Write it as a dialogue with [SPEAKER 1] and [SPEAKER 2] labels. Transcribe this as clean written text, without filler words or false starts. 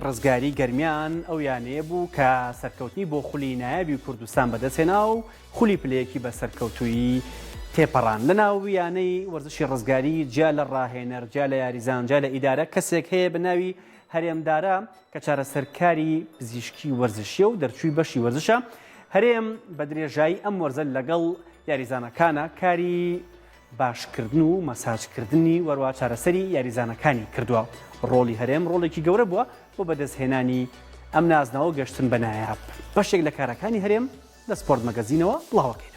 [SPEAKER 1] ڕزگاری گەرمیان ئەو یانەیە بوو کە سەرکەوتنی بۆ خولی نایابی کوردستان بەدەستهێنا و خولی پلەیەکی بە سەرکەوتووی تێپەڕان لە ناو یانەی وەرزشی ڕزگاری جا لە ڕاهێنەر جا لە یاریزان جا لە ئیدارە کەسێک هەیە بە ناوی هەرێمدارە کە چارەسەرکاری پزیشکی وەرزشیە و دەرچووی بەشی وەرزشە. هەرێم بە درێژایی ئەم وەرزە لەگەڵ یاریزانەکانە کاری باشکردن و مەساجکردنی وەروە چارەسەری یاریزانەکانی کردووە. ڕۆڵی هەرێم ڕۆڵێکی گەورە بووە بۆ بەدەستهێنانی ئەم نازناوە گەشتن بە نایاب. بەشێک لە کارەکانی هەرێم لە سپۆرت مەگەزینەوە بڵاوەکەین.